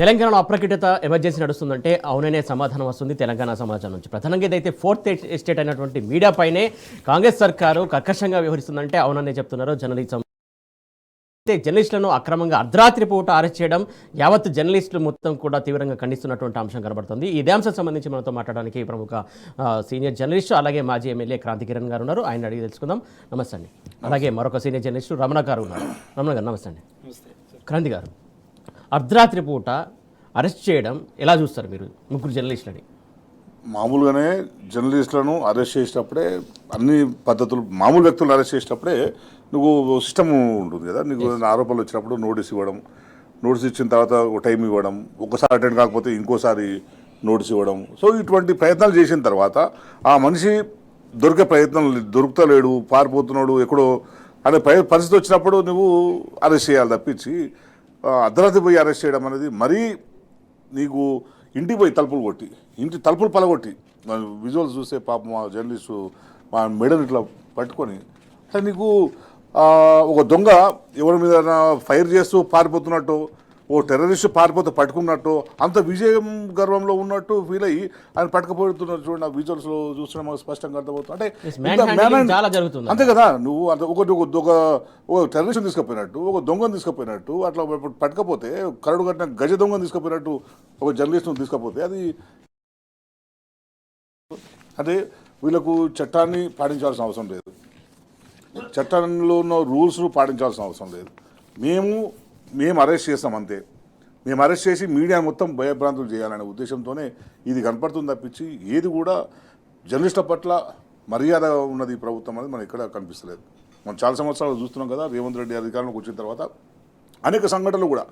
తెలంగాణలో అప్రకటిత ఎమర్జెన్సీ నడుస్తుందంటే అవుననే సమాధానం వస్తుంది తెలంగాణ సమాజం నుంచి. ప్రధానంగా ఇదైతే ఫోర్త్ ఎస్టేట్ అయినటువంటి మీడియా పైనే కాంగ్రెస్ సర్కారు కర్కశంగా వ్యవహరిస్తుందంటే అవుననే చెప్తున్నారు జర్నలిజం. జర్నలిస్టులను అక్రమంగా అర్ధరాత్రి పూట అరెస్ట్ చేయడం యావత్ జర్నలిస్టులు మొత్తం కూడా తీవ్రంగా ఖండిస్తున్నటువంటి అంశం కనబడుతుంది. ఇదే అంశం సంబంధించి మనతో మాట్లాడడానికి ప్రముఖ సీనియర్ జర్నలిస్టు అలాగే మాజీ ఎమ్మెల్యే క్రాంతి కిరణ్ గారు ఉన్నారు. ఆయన అడిగి తెలుసుకుందాం. నమస్తే అండి. అలాగే మరొక సీనియర్ జర్నలిస్టు రమణ గారు ఉన్నారు. రమణ గారు నమస్తే అండి. క్రాంతి గారు, అర్ధరాత్రి పూట అరెస్ట్ చేయడం ఎలా చూస్తారు మీరు ముగ్గురు జర్నలిస్టులని? మామూలుగానే జర్నలిస్టులను అరెస్ట్ చేసేటప్పుడే అన్ని పద్ధతులు, మామూలు వ్యక్తులను అరెస్ట్ చేసేటప్పుడే నువ్వు సిస్టమ్ ఉంటుంది కదా. నీకు ఆరోపణలు వచ్చినప్పుడు నోటీస్ ఇవ్వడం, నోటీస్ ఇచ్చిన తర్వాత ఒక టైం ఇవ్వడం, ఒకసారి అటెండ్ కాకపోతే ఇంకోసారి నోటీస్ ఇవ్వడం. సో ఇటువంటి ప్రయత్నాలు చేసిన తర్వాత ఆ మనిషి దొరికే ప్రయత్నం, దొరుకుతలేడు, పారిపోతున్నాడు ఎక్కడో అనే పరిస్థితి వచ్చినప్పుడు నువ్వు అరెస్ట్ చేయాలి తప్పించి అర్ధరాత్రి పోయి అరెస్ట్ చేయడం అనేది మరీ నీకు ఇంటికి పోయి తలుపులు కొట్టి, ఇంటి తలుపులు పలగొట్టి విజువల్స్ చూస్తే పాపం మా జర్నలిస్టు మా మెడని ఇట్లా పట్టుకొని అసలు నీకు ఒక దొంగ ఎవరి మీద ఫైర్ చేస్తూ పారిపోతున్నట్టు, ఓ టెర్రరిస్ట్ పారిపోతే పట్టుకున్నట్టు, అంత విజయం గర్వంలో ఉన్నట్టు ఫీల్ అయ్యి ఆయన పట్టుకపోతున్నారు. చూడండి, ఆ విజువల్స్లో చూస్తే మాకు స్పష్టంగా అర్థమవుతుంది. అంటే అంతే కదా, నువ్వు అంత ఒక టెర్రరిస్ట్ని తీసుకుపోయినట్టు, ఒక దొంగను తీసుకుపోయినట్టు, అట్లా పట్టుకపోతే కరడు కట్టిన గజ దొంగను తీసుకుపోయినట్టు ఒక జర్నలిస్ట్ను తీసుకపోతే అది అంటే వీళ్ళకు చట్టాన్ని పాటించాల్సిన అవసరం లేదు, చట్టంలో ఉన్న రూల్స్ను పాటించాల్సిన అవసరం లేదు. మేము అరెస్ట్ చేస్తాం అంతే. మేము అరెస్ట్ చేసి మీడియా మొత్తం భయభ్రాంతులు చేయాలనే ఉద్దేశంతోనే ఇది కనపడుతుంది తప్పించి ఏది కూడా జర్నలిస్టుల పట్ల మర్యాద ఉన్నది ఈ ప్రభుత్వం అనేది మనకి ఎక్కడ కనిపిస్తలేదు. మనం చాలా సంవత్సరాలు చూస్తున్నాం కదా. రేవంత్ రెడ్డి అధికారంలోకి వచ్చిన తర్వాత అనేక సంఘటనలు కూడా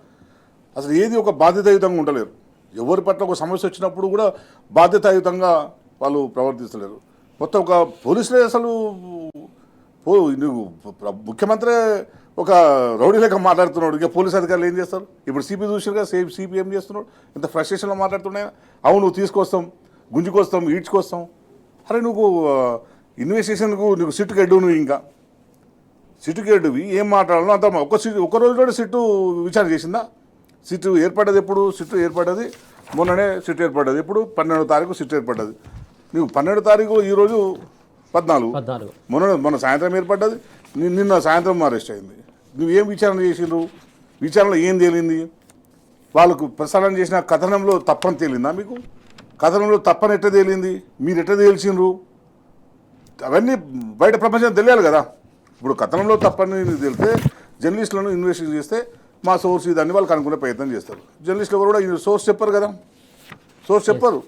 అసలు ఏది ఒక బాధ్యతాయుతంగా ఉండలేరు. ఎవరి పట్ల ఒక సమస్య వచ్చినప్పుడు కూడా బాధ్యతాయుతంగా వాళ్ళు ప్రవర్తిస్తలేరు. మొత్తం ఒక పోలీసులే అసలు ముఖ్యమంత్రి ఒక రౌడీ లేక మాట్లాడుతున్నాడు, ఇక పోలీస్ అధికారులు ఏం చేస్తారు? ఇప్పుడు సిపి చూసిరుగా, సిపి ఏం చేస్తున్నాడు? ఇంత ఫ్రస్ట్రేషన్లో మాట్లాడుతున్నాయి. అవును నువ్వు తీసుకొస్తాం, గుంజుకొస్తాం, ఈడ్చుకొస్తాం. అరే నువ్వు ఇన్వెస్టిగేషన్కు నీకు సిట్టుకు ఎడ్డు, నువ్వు ఇంకా సిట్టుకు ఎడ్డువి ఏం మాట్లాడాలో అంత ఒక రోజులో సిట్టు విచారణ చేసిందా? సిట్టు ఏర్పడ్డది ఎప్పుడు? సిట్టు ఏర్పడ్డది మొన్ననే. సిట్టు ఏర్పడ్డది ఎప్పుడు? 12వ తారీఖు సిట్టు ఏర్పడ్డది. నువ్వు 12వ తారీఖు, ఈరోజు 14. మొన్న సాయంత్రం ఏర్పడ్డది, నిన్న సాయంత్రం అరెస్ట్ అయింది. నువ్వేం విచారణ చేసిండ్రు? విచారణలో ఏం తేలింది? వాళ్ళకు ప్రసారం చేసిన కథనంలో తప్పని తేలిందా మీకు? కథనంలో తప్పని ఎట్ట తేలింది? మీరు ఎట్ట తేల్చిండ్రు? అవన్నీ బయట ప్రపంచం తెలియాలి కదా. ఇప్పుడు కథనంలో తప్పని తెలితే జర్నలిస్టులను ఇన్వెస్టిగేట్ చేస్తే మా సోర్స్ ఇదాన్ని వాళ్ళు కనుక్కునే ప్రయత్నం చేస్తారు. జర్నలిస్టులు ఎవరు కూడా సోర్స్ చెప్పరు కదా, సోర్స్ చెప్పరు.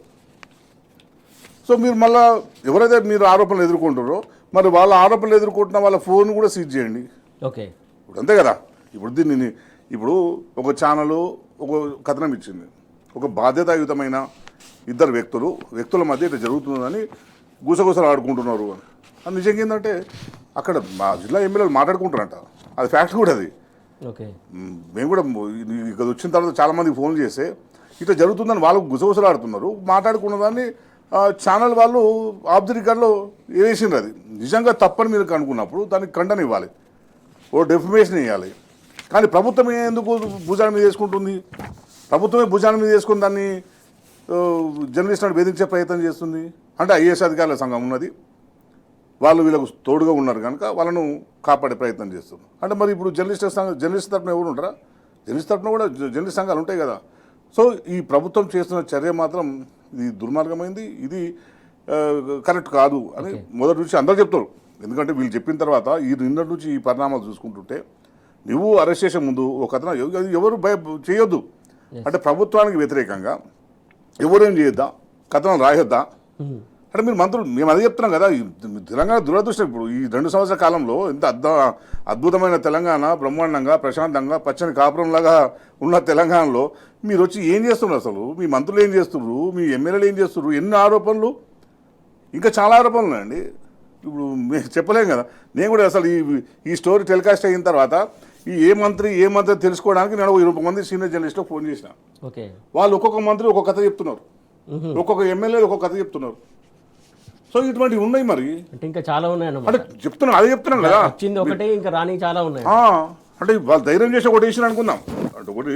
సో మీరు మళ్ళీ ఎవరైతే మీరు ఆరోపణలు ఎదుర్కొంటారో మరి వాళ్ళ ఆరోపణలు ఎదుర్కొంటున్న వాళ్ళ ఫోన్ కూడా సీజ్ చేయండి. ఓకే, ఇప్పుడు అంతే కదా. ఇప్పుడు దీన్ని ఇప్పుడు ఒక ఛానల్ ఒక కథనం ఇచ్చింది, ఒక బాధ్యతాయుతమైన ఇద్దరు వ్యక్తుల మధ్య ఇట్లా జరుగుతుందని గుసగుసలు ఆడుకుంటున్నారు అని. అది నిజంగా ఏంటంటే అక్కడ మా జిల్లా ఎమ్మెల్యేలు మాట్లాడుకుంటారంట, అది ఫ్యాక్ట్ కూడా. అది ఓకే, మేము కూడా ఇక్కడ వచ్చిన తర్వాత చాలామందికి ఫోన్ చేస్తే ఇట్లా జరుగుతుందని వాళ్ళు గుసగుసలు ఆడుతున్నారు. మాట్లాడుకున్న దాన్ని ఛానల్ వాళ్ళు ఆఫ్ ది రికార్డ్లో వేసిండ్రు. అది నిజంగా తప్పని మీరు అనుకున్నప్పుడు దానికి ఖండన ఇవ్వాలి, ఓ డెఫిమేషన్ ఇవ్వాలి. కానీ ప్రభుత్వం ఎందుకు భుజాల మీద వేసుకుంటుంది? ప్రభుత్వమే భుజాల మీద వేసుకుని దాన్ని జర్నలిస్టులను వేధించే ప్రయత్నం చేస్తుంది. అంటే ఐఏఎస్ అధికారుల సంఘం ఉన్నది, వాళ్ళు వీళ్ళకు తోడుగా ఉన్నారు కనుక వాళ్ళను కాపాడే ప్రయత్నం చేస్తుంది. అంటే మరి ఇప్పుడు జర్నలిస్ట్ తరఫున ఎవరు ఉంటారా? జర్నలిస్ట్ తరఫున కూడా జర్నలిస్ట్ సంఘాలు ఉంటాయి కదా. సో ఈ ప్రభుత్వం చేస్తున్న చర్య మాత్రం ఇది దుర్మార్గమైంది, ఇది కరెక్ట్ కాదు అని మొదటి నుంచి అందరూ చెప్తారు. ఎందుకంటే వీళ్ళు చెప్పిన తర్వాత ఈ నిన్నటి నుంచి ఈ పరిణామాలు చూసుకుంటుంటే నువ్వు అరెస్ట్ చేసే ముందు ఒక కథనం ఎవరు చేయొద్దు అంటే ప్రభుత్వానికి వ్యతిరేకంగా ఎవరేం చేయొద్దా, కథనం రాయొద్దా అంటే మీరు మంత్రులు మేము అదే చెప్తున్నాం కదా. తెలంగాణ దురదృష్టం. ఇప్పుడు ఈ 2 సంవత్సరాల కాలంలో ఇంత అద్భుతమైన తెలంగాణ, బ్రహ్మాండంగా ప్రశాంతంగా పచ్చని కాపురంలాగా ఉన్న తెలంగాణలో మీరు వచ్చి ఏం చేస్తున్నారు? అసలు మీ మంత్రులు ఏం చేస్తున్నారు? మీ ఎమ్మెల్యేలు ఏం చేస్తున్నారు? ఎన్ని ఆరోపణలు, ఇంకా చాలా ఆరోపణలు ఉన్నాయండి. ఇప్పుడు మేము చెప్పలేం కదా. నేను కూడా అసలు ఈ స్టోరీ టెలికాస్ట్ అయిన తర్వాత ఏ మంత్రి తెలుసుకోవడానికి నేను 20 మంది సీనియర్ జర్నలిస్టులకు ఫోన్ చేసిన. వాళ్ళు ఒక్కొక్క మంత్రి ఒక్కొక్క కథ చెప్తున్నారు, ఒక్కొక్క ఎమ్మెల్యేలు ఒక్కొక్క కథ చెప్తున్నారు. సో ఇటువంటివి ఉన్నాయి. మరి అంటే ఇంకా చాలా ఉన్నాయి అంటే అదే చెప్తున్నాను కదా. వచ్చింది ఒకటే, ఇంకా రాని చాలా ఉన్నాయి. అంటే వాళ్ళు ధైర్యం చేసి ఒకటి వేసిన అనుకుందాం, అంటే ఒకటి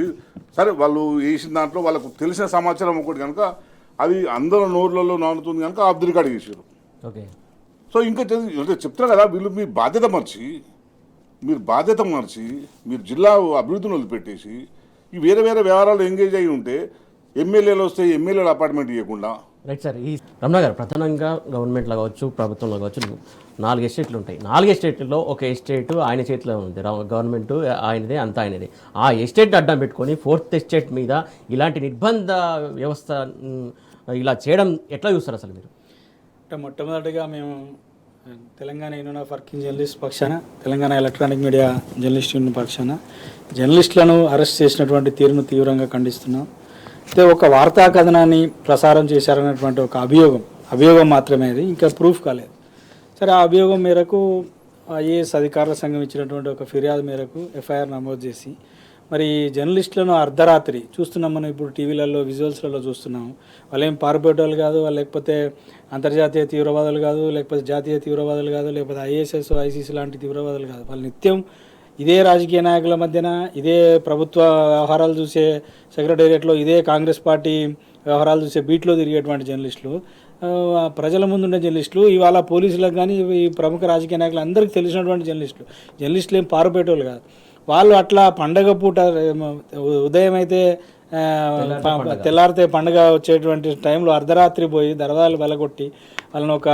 సరే వాళ్ళు వేసిన దాంట్లో వాళ్ళకు తెలిసిన సమాచారం ఒకటి కనుక అది అందరూ నోర్లలో నానుతుంది కనుక ఆఫ్ ది రికార్డ్ చేసారు. ఓకే, సో ఇంకా అంటే చెప్తున్నా కదా, వీళ్ళు మీ బాధ్యత మర్చి మీరు జిల్లా అభివృద్ధిని వదిలిపెట్టేసి ఈ వేరే వ్యవహారాలు ఎంగేజ్ అయ్యి ఉంటే ఎమ్మెల్యేలు వస్తే ఎమ్మెల్యేలు అపార్ట్మెంట్ ఇవ్వకుండా. Right sir. ఈ రమణ గారు, ప్రధానంగా గవర్నమెంట్లో కావచ్చు ప్రభుత్వంలో కావచ్చు 4 ఎస్టేట్లు ఉంటాయి. 4 ఎస్టేట్లలో ఒక ఎస్టేట్ ఆయన చేతిలో ఉంది, గవర్నమెంట్ ఆయనదే, అంతా ఆయనదే. ఆ ఎస్టేట్ అడ్డం పెట్టుకొని 4th ఎస్టేట్ మీద ఇలాంటి నిర్బంధ వ్యవస్థ ఇలా చేయడం ఎట్లా చూస్తారు అసలు మీరు? అంటే మొట్టమొదటిగా మేము Telangana union of working journalist పక్షాన, Telangana electronic media journalist union పక్షాన జర్నలిస్టులను అరెస్ట్ చేసినటువంటి తీరును తీవ్రంగా ఖండిస్తున్నాం. అయితే ఒక వార్తా కథనాన్ని ప్రసారం చేశారన్నటువంటి ఒక అభియోగం మాత్రమే, అది ఇంకా ప్రూఫ్ కాలేదు. సరే, ఆ అభియోగం మేరకు ఐఏఎస్ అధికారుల సంఘం ఇచ్చినటువంటి ఒక ఫిర్యాదు మేరకు ఎఫ్ఐఆర్ నమోదు చేసి మరి జర్నలిస్టులను అర్ధరాత్రి చూస్తున్నాం. మనం ఇప్పుడు టీవీలలో విజువల్స్లలో చూస్తున్నాం. వాళ్ళు ఏం పారిపోయేటోళ్ళు కాదు, వాళ్ళు లేకపోతే అంతర్జాతీయ తీవ్రవాదులు కాదు, లేకపోతే జాతీయ తీవ్రవాదులు కాదు, లేకపోతే ఐఏఎస్ఎస్ ఐసీసీ లాంటి తీవ్రవాదులు కాదు. వాళ్ళు నిత్యం ఇదే రాజకీయ నాయకుల మధ్యన, ఇదే ప్రభుత్వ వ్యవహారాలు చూసే సెక్రటేరియట్లో, ఇదే కాంగ్రెస్ పార్టీ వ్యవహారాలు చూసే బీట్లో తిరిగేటువంటి జర్నలిస్టులు, ప్రజల ముందున్న జర్నలిస్టులు, ఇవాళ పోలీసులకు కానీ ఈ ప్రముఖ రాజకీయ నాయకులు అందరికీ తెలిసినటువంటి జర్నలిస్టులు ఏం పారిపోయేటోళ్ళు కాదు. వాళ్ళు అట్లా పండగ పూట ఉదయం అయితే తెల్లారితే పండగ వచ్చేటువంటి టైంలో అర్ధరాత్రి పోయి దరదాలు వెలగొట్టి వాళ్ళని ఒక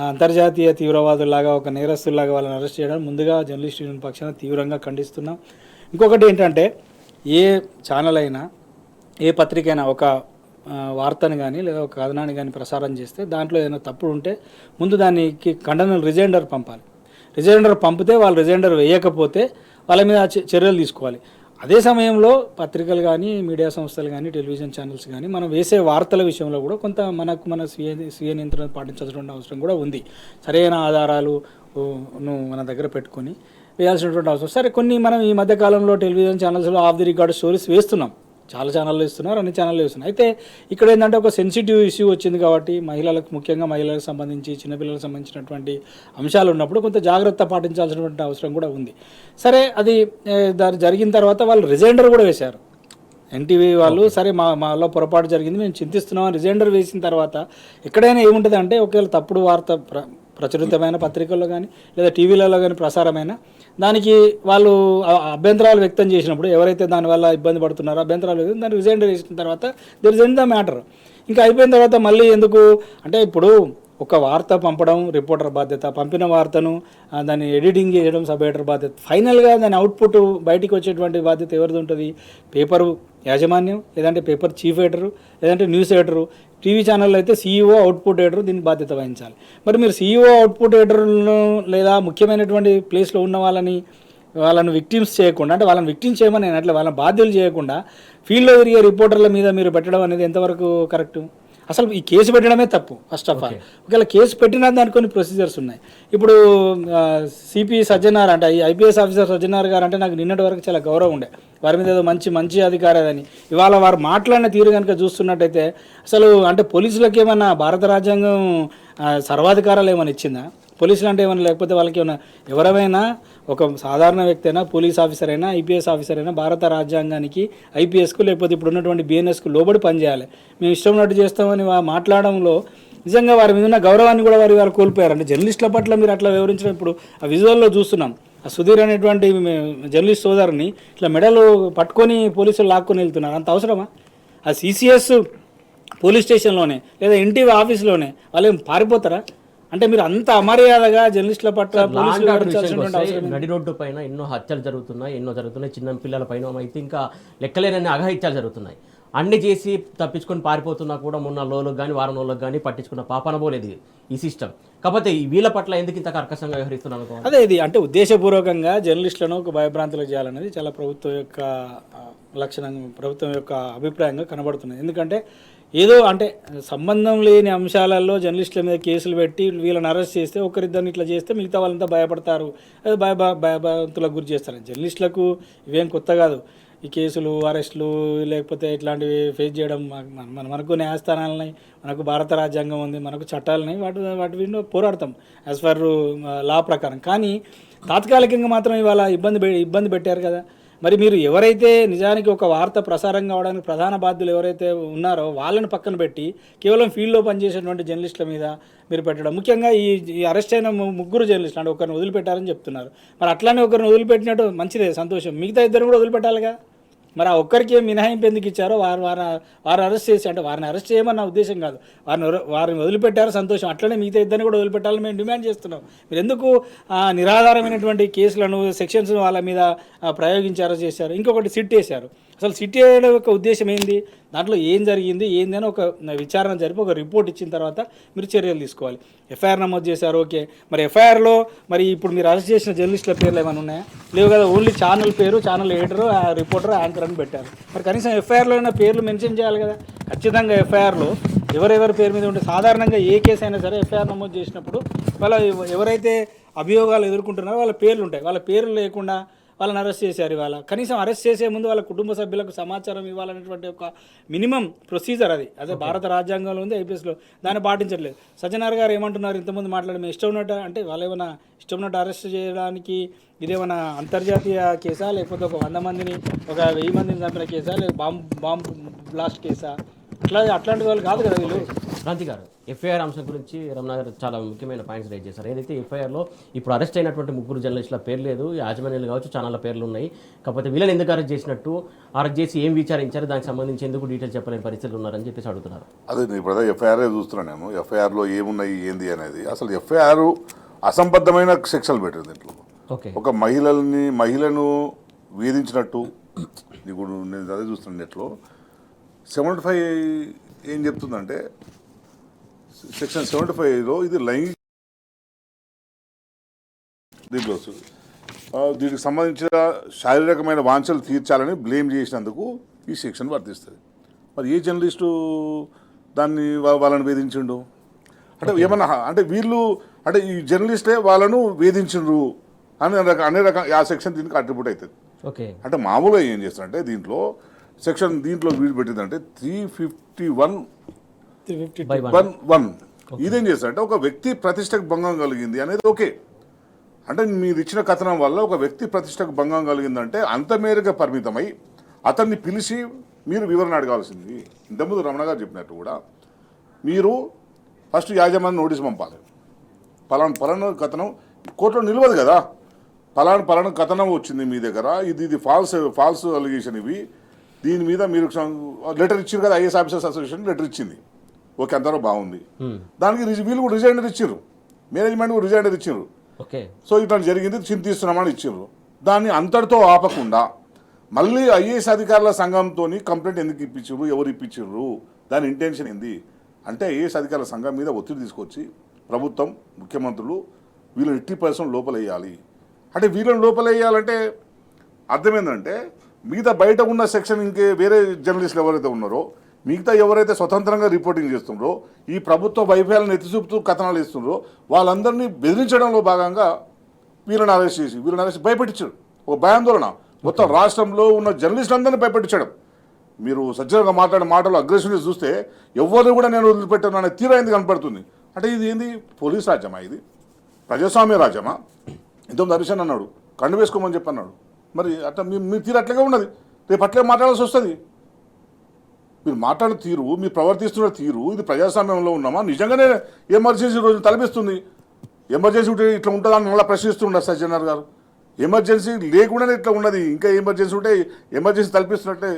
అంతర్జాతీయ తీవ్రవాదుల్లాగా, ఒక నేరస్తుల్లాగా వాళ్ళని అరెస్ట్ చేయడం ముందుగా జర్నలిస్ట్ యూనియన్ పక్షాన తీవ్రంగా ఖండిస్తున్నాం. ఇంకొకటి ఏంటంటే, ఏ ఛానల్ అయినా, ఏ పత్రిక అయినా ఒక వార్తను కానీ లేదా ఒక కథనాన్ని కానీ ప్రసారం చేస్తే దాంట్లో ఏదైనా తప్పుడు ఉంటే ముందు దానికి ఖండన రిజైండర్ పంపాలి. రిజైండర్ పంపితే వాళ్ళు రిజైండర్ వేయకపోతే వాళ్ళ మీద చర్యలు తీసుకోవాలి. అదే సమయంలో పత్రికలు కానీ, మీడియా సంస్థలు కానీ, టెలివిజన్ ఛానల్స్ కానీ మనం వేసే వార్తల విషయంలో కూడా కొంత మన స్వీయ నియంత్రణ పాటించాల్సినటువంటి అవసరం కూడా ఉంది. సరైన ఆధారాలు మన దగ్గర పెట్టుకొని వేయాల్సినటువంటి అవసరం. సరే, కొన్ని మనం ఈ మధ్యకాలంలో టెలివిజన్ ఛానల్స్లో ఆఫ్ ది రికార్డ్ స్టోరీస్ వేస్తున్నాం, చాలా ఛానళ్ళు ఇస్తున్నారు, అన్ని ఛానళ్ళు ఇస్తున్నారు. అయితే ఇక్కడ ఏంటంటే ఒక సెన్సిటివ్ ఇష్యూ వచ్చింది కాబట్టి ముఖ్యంగా మహిళలకు సంబంధించి, చిన్నపిల్లలకు సంబంధించినటువంటి అంశాలు ఉన్నప్పుడు కొంత జాగ్రత్త పాటించాల్సినటువంటి అవసరం కూడా ఉంది. సరే, అది జరిగిన తర్వాత వాళ్ళు రిజైండర్ కూడా వేశారు ఎన్టీవీ వాళ్ళు. సరే, మాలో పొరపాటు జరిగింది, మేము చింతిస్తున్నామని రిజైండర్ వేసిన తర్వాత ఎక్కడైనా ఏముంటుంది అంటే, ఒకవేళ తప్పుడు వార్త ప్రచురితమైన పత్రికల్లో కానీ లేదా టీవీలలో కానీ ప్రసారమైన దానికి వాళ్ళు అభ్యంతరాలు వ్యక్తం చేసినప్పుడు, ఎవరైతే దానివల్ల ఇబ్బంది పడుతున్నారో అభ్యంతరాలు దాన్ని రిజైండర్ చేసిన తర్వాత there is end the matter. ఇంకా అయిపోయిన తర్వాత మళ్ళీ ఎందుకు అంటే, ఇప్పుడు ఒక వార్త పంపడం రిపోర్టర్ బాధ్యత, పంపిన వార్తను దాన్ని ఎడిటింగ్ చేయడం సబ్ ఎడిటర్ బాధ్యత, ఫైనల్గా దాని అవుట్పుట్ బయటికి వచ్చేటువంటి బాధ్యత ఎవరిది ఉంటుంది? పేపరు యాజమాన్యం, లేదంటే పేపర్ చీఫ్ ఎడిటరు, లేదంటే న్యూస్ ఎడిటరు. టీవీ ఛానల్లో అయితే సీఈఓ, అవుట్పుట్ ఎడిటర్ దీన్ని బాధ్యత వహించాలి. మరి మీరు సీఈఓ, అవుట్పుట్ ఎడిటర్లను లేదా ముఖ్యమైనటువంటి ప్లేస్లో ఉన్న వాళ్ళని విక్టిమ్స్ చేయకుండా, అంటే వాళ్ళని విక్టిమ్స్ చేయమని నేను అట్లా వాళ్ళని బాధ్యులు చేయకుండా ఫీల్డ్లో తిరిగే రిపోర్టర్ల మీద మీరు పెట్టడం అనేది ఎంతవరకు కరెక్టు? అసలు ఈ కేసు పెట్టడమే తప్పు ఫస్ట్ ఆఫ్ ఆల్. ఒకవేళ కేసు పెట్టినా దానికి కొన్ని ప్రొసీజర్స్ ఉన్నాయి. ఇప్పుడు సిపి సజ్జనార్ అంటే ఐపీఎస్ ఆఫీసర్ సజ్జనార్ గారు అంటే నాకు నిన్నటి వరకు చాలా గౌరవం ఉండే, వారి మీద ఏదో మంచి అధికారదని. ఇవాళ వారు మాట్లాడిన తీరు కనుక చూస్తున్నట్టయితే అసలు అంటే పోలీసులకు ఏమన్నా భారత రాజ్యాంగం సర్వాధికారాలు ఏమైనా ఇచ్చిందా? పోలీసులు అంటే ఏమైనా, లేకపోతే వాళ్ళకి ఏమైనా, ఎవరైనా ఒక సాధారణ వ్యక్తి అయినా, పోలీస్ ఆఫీసర్ అయినా, ఐపీఎస్ ఆఫీసర్ అయినా భారత రాజ్యాంగానికి, ఐపీఎస్కు లేకపోతే ఇప్పుడు ఉన్నటువంటి బిఎన్ఎస్కు లోబడి పనిచేయాలి. మేము ఇష్టం ఉన్నట్టు చేస్తామని మాట్లాడడంలో నిజంగా వారి మీద ఉన్న గౌరవాన్ని కూడా వారు కోల్పోయారు. అంటే జర్నలిస్టుల పట్ల మీరు అట్లా వివరించడం, ఇప్పుడు ఆ విజువల్లో చూస్తున్నాం, ఆ సుధీర్ అనేటువంటి జర్నలిస్ట్ సోదరుని ఇట్లా మెడలు పట్టుకొని పోలీసులు లాక్కొని వెళ్తున్నారు. అంత అవసరమా? ఆ సిసిఎస్ పోలీస్ స్టేషన్లోనే లేదా ఎన్టీవీ ఆఫీస్లోనే వాళ్ళు ఏం పారిపోతారా? అంటే మీరు అంత అమర్యాదగా జర్నలిస్టుల పట్ల నడి రోడ్డు పైన ఎన్నో హత్యలు జరుగుతున్నాయి, చిన్న పిల్లల పైన అయితే ఇంకా లెక్కలేనన్ని అఘాయిత్యాలు జరుగుతున్నాయి. అన్ని చేసి తప్పించుకొని పారిపోతున్నా కూడా మొన్న లోలకు కానీ వారం రోజులకు కానీ పట్టించుకున్న పాపన పోలేదు ఈ సిస్టమ్. కాకపోతే వీళ్ళ పట్ల ఎందుకు ఇంత కర్కశంగా వ్యవహరిస్తున్నాను? అదే, ఇది అంటే ఉద్దేశపూర్వకంగా జర్నలిస్టులను ఒక భయభ్రాంతులకు చేయాలనేది చాలా ప్రభుత్వం యొక్క లక్షణం, ప్రభుత్వం యొక్క అభిప్రాయంగా కనబడుతున్నది. ఎందుకంటే ఏదో అంటే సంబంధం లేని అంశాలలో జర్నలిస్టుల మీద కేసులు పెట్టి వీళ్ళని అరెస్ట్ చేస్తే, ఒకరిద్దరిని ఇట్లా చేస్తే మిగతా వాళ్ళంతా భయపడతారు, అది భయభ్రాంతులకు గురి చేస్తారు. జర్నలిస్టులకు ఇవేం కొత్త కాదు. ఈ కేసులు అరెస్టులు లేకపోతే ఇట్లాంటివి ఫేస్ చేయడం మనకు న్యాయస్థానాలని మనకు భారత రాజ్యాంగం ఉంది, మనకు చట్టాలని వాటి విన్న పోరాడతాం యాజ్ పర్ లా ప్రకారం. కానీ తాత్కాలికంగా మాత్రం ఇవాళ ఇబ్బంది పెట్టారు కదా. మరి మీరు ఎవరైతే నిజానికి ఒక వార్త ప్రసారం కావడానికి ప్రధాన బాధ్యులు ఎవరైతే ఉన్నారో వాళ్ళని పక్కన పెట్టి కేవలం ఫీల్డ్లో పనిచేసేటువంటి జర్నలిస్టుల మీద మీరు పెట్టడం, ముఖ్యంగా ఈ అరెస్ట్ అయిన ముగ్గురు జర్నలిస్టులు అంటే ఒకరిని వదిలిపెట్టారని చెప్తున్నారు. మరి అట్లానే ఒకరిని వదిలిపెట్టినట్టు మంచిదే, సంతోషం. మిగతా ఇద్దరు కూడా వదిలిపెట్టాలిగా. మరి ఆ ఒక్కరికి మినహాయింపు ఎందుకు ఇచ్చారో వారు అరెస్ట్ చేసి, అంటే వారిని అరెస్ట్ చేయమన్న ఉద్దేశం కాదు, వారిని వదిలిపెట్టారో సంతోషం. అట్లనే మిగతా ఇద్దరిని కూడా వదిలిపెట్టాలని మేము డిమాండ్ చేస్తున్నాం. మీరు ఎందుకు నిరాధారమైనటువంటి కేసులను సెక్షన్స్ వాళ్ళ మీద ప్రయోగించారో చేశారు. ఇంకొకటి సిట్ వేశారు. అసలు సిట్ వేయడం యొక్క ఉద్దేశం ఏంది, దాంట్లో ఏం జరిగింది ఏంది అని ఒక విచారణ జరిపి ఒక రిపోర్ట్ ఇచ్చిన తర్వాత మీరు చర్యలు తీసుకోవాలి. ఎఫ్ఐఆర్ నమోదు చేశారు, ఓకే. మరి ఎఫ్ఐఆర్లో మరి ఇప్పుడు మీరు అరెస్ట్ చేసిన జర్నలిస్టుల పేర్లు ఏమైనా ఉన్నాయా? లేవు కదా. ఓన్లీ ఛానల్ పేరు, ఛానల్ ఎడిటర్, రిపోర్టర్, యాంకర్ అని పెట్టారు. మరి కనీసం ఎఫ్ఐఆర్లో అయినా పేర్లు మెన్షన్ చేయాలి కదా. ఖచ్చితంగా ఎఫ్ఐఆర్లో ఎవరెవరి పేరు మీద ఉంటే, సాధారణంగా ఏ కేసు అయినా సరే ఎఫ్ఐఆర్ నమోదు చేసినప్పుడు వాళ్ళ ఎవరైతే అభియోగాలు ఎదుర్కొంటున్నారో వాళ్ళ పేర్లు ఉంటాయి. వాళ్ళ పేర్లు లేకుండా వాళ్ళని అరెస్ట్ చేశారు. ఇవాళ కనీసం అరెస్ట్ చేసే ముందు వాళ్ళ కుటుంబ సభ్యులకు సమాచారం ఇవ్వాలనేటువంటి ఒక మినిమం ప్రొసీజర్ అదే భారత రాజ్యాంగంలో ఉంది, ఐపీఎస్లో. దాన్ని పాటించట్లేదు. సజ్జనార్ గారు ఏమంటున్నారు, ఇంతకుముందు మాట్లాడి మేము ఇష్టం ఉన్నట్టు, అంటే వాళ్ళు ఏమైనా ఇష్టం ఉన్నట్టు అరెస్ట్ చేయడానికి ఇదేమైనా అంతర్జాతీయ కేసా, లేకపోతే ఒక 100 మందిని ఒక 1000 మందిని చంపిన కేసా, లేక బాంబ్ బ్లాస్ట్ కేసా? అట్లాంటి వాళ్ళు కాదు కదా వీళ్ళు. క్రాంతి గారు, ఎఫ్ఐఆర్ అంశం గురించి రమణ గారు చాలా ముఖ్యమైన పాయింట్స్ రైజ్ చేశారు. ఏదైతే ఎఫ్ఐఆర్లో ఇప్పుడు అరెస్ట్ అయినటువంటి ముగ్గురు జర్నలిస్టుల పేరు లేదు, యాజమాన్యాలు కావచ్చు, ఛానళ్ళ పేర్లు ఉన్నాయి. కాకపోతే వీళ్ళని ఎందుకు అరెస్ట్ చేసినట్టు, అరెస్ట్ చేసి ఏం విచారించారు, దానికి సంబంధించి ఎందుకు డీటెయిల్స్ చెప్పలేని పరిస్థితులు ఉన్నారని చెప్పేసి అడుగుతున్నారు. అదే నేను ఇప్పుడు ఎఫ్ఐఆర్ చూస్తున్నాను. నేను ఎఫ్ఐఆర్లో ఏమున్నాయి ఏంది అనేది, అసలు ఎఫ్ఐఆర్ అసంబద్ధమైన సెక్షన్లు పెట్టింది దీంట్లో. ఓకే, ఒక మహిళను వేధించినట్టు ఇప్పుడు నేను అదే చూస్తున్నాను నెట్లో. 75 ఏం చెప్తుందంటే, సెక్షన్ 75లో ఇది లైంగిక దీంట్లో వస్తుంది. దీనికి సంబంధించిన శారీరకమైన వాంఛలు తీర్చాలని బ్లేమ్ చేసినందుకు ఈ సెక్షన్ వర్తిస్తుంది. మరి ఏ జర్నలిస్టు దాన్ని వాళ్ళని వేధించిండు అంటే ఏమన్నా, అంటే వీళ్ళు అంటే ఈ జర్నలిస్టే వాళ్ళను వేధించిండ్రు అనే రకం ఆ సెక్షన్ దీనికి అట్రిబ్యూట్ అవుతుంది. ఓకే, అంటే మామూలుగా ఏం చేస్తారంటే దీంట్లో వీలు పెట్టిందంటే 351(1) ఇదేం చేస్తారంటే ఒక వ్యక్తి ప్రతిష్టకు భంగం కలిగింది అనేది ఓకే. అంటే మీరు ఇచ్చిన కథనం వల్ల ఒక వ్యక్తి ప్రతిష్టకు భంగం కలిగిందంటే అంత మేరకు పరిమితమై అతన్ని పిలిచి మీరు వివరణ అడగాల్సింది. ఇంతకుముందు రమణ గారు చెప్పినట్టు కూడా మీరు ఫస్ట్ యాజమాన్యం నోటీస్ పంపాలి. పలానా కథనం కోర్టులో నిలవదు కదా. పలానా కథనం వచ్చింది మీ దగ్గర, ఇది ఫాల్స్ అలిగేషన్, ఇవి దీని మీద మీరు లెటర్ ఇచ్చారు కదా, ఐఏఎస్ ఆఫీసర్స్ అసోసియేషన్ లెటర్ ఇచ్చింది, ఓకే, అంతవరకు బాగుంది. దానికి వీళ్ళు కూడా రిజైండర్ ఇచ్చారు, మేనేజ్మెంట్ కూడా రిజైండర్ ఇచ్చారు. సో ఇట్లా జరిగింది, చింతిస్తున్నామని ఇచ్చారు. దాన్ని అంతటితో ఆపకుండా మళ్ళీ ఐఏఎస్ అధికారుల సంఘంతో కంప్లైంట్ ఎందుకు ఇప్పించారు, ఎవరు ఇప్పించారు, దాని ఇంటెన్షన్ ఏంది అంటే ఐఏఎస్ అధికారుల సంఘం మీద ఒత్తిడి తీసుకొచ్చి ప్రభుత్వం, ముఖ్యమంత్రులు వీళ్ళని 80% లోపలేయాలి. అంటే వీళ్ళని లోపలేయాలంటే అర్థం ఏంటంటే మిగతా బయట ఉన్న సెక్షన్ ఇంకే వేరే జర్నలిస్టులు ఎవరైతే ఉన్నారో, మిగతా ఎవరైతే స్వతంత్రంగా రిపోర్టింగ్ చేస్తున్నారో, ఈ ప్రభుత్వ వైఫల్యాలను ఎత్తిచూపుతూ కథనాలు ఇస్తున్నారో వాళ్ళందరినీ బెదిరించడంలో భాగంగా వీళ్ళని అరెస్ట్ భయపెట్టించారు. ఒక భయాందోళన మొత్తం రాష్ట్రంలో ఉన్న జర్నలిస్టులందరినీ భయపెట్టించడం. మీరు సజ్జనంగా మాట్లాడే మాటలు అగ్రెసివ్నెస్ చూస్తే ఎవరిని కూడా నేను వదిలిపెట్టాను అనే తీరైంది కనపడుతుంది. అంటే ఇది ఏంది, పోలీస్ రాజ్యమా, ఇది ప్రజాస్వామ్య రాజ్యమా? ఇంతకుముందు హరీషన్ అన్నాడు కండు వేసుకోమని చెప్పి అన్నాడు. మరి అట్లా మీ తీరు అట్లాగే ఉన్నది, రేపు అట్లే మాట్లాడాల్సి వస్తుంది. మీరు మాట్లాడే తీరు, మీరు ప్రవర్తిస్తున్న తీరు, ఇది ప్రజాస్వామ్యంలో ఉన్నామా? నిజంగానే ఎమర్జెన్సీ రోజు తలపిస్తుంది. ఎమర్జెన్సీ ఉంటే ఇట్లా ఉంటుందని మళ్ళీ ప్రశ్నిస్తుండ సజ్జనార్ గారు. ఎమర్జెన్సీ లేకుండానే ఇట్లా ఉన్నది, ఇంకా ఎమర్జెన్సీ ఉంటే ఎమర్జెన్సీ తలపిస్తున్నట్టే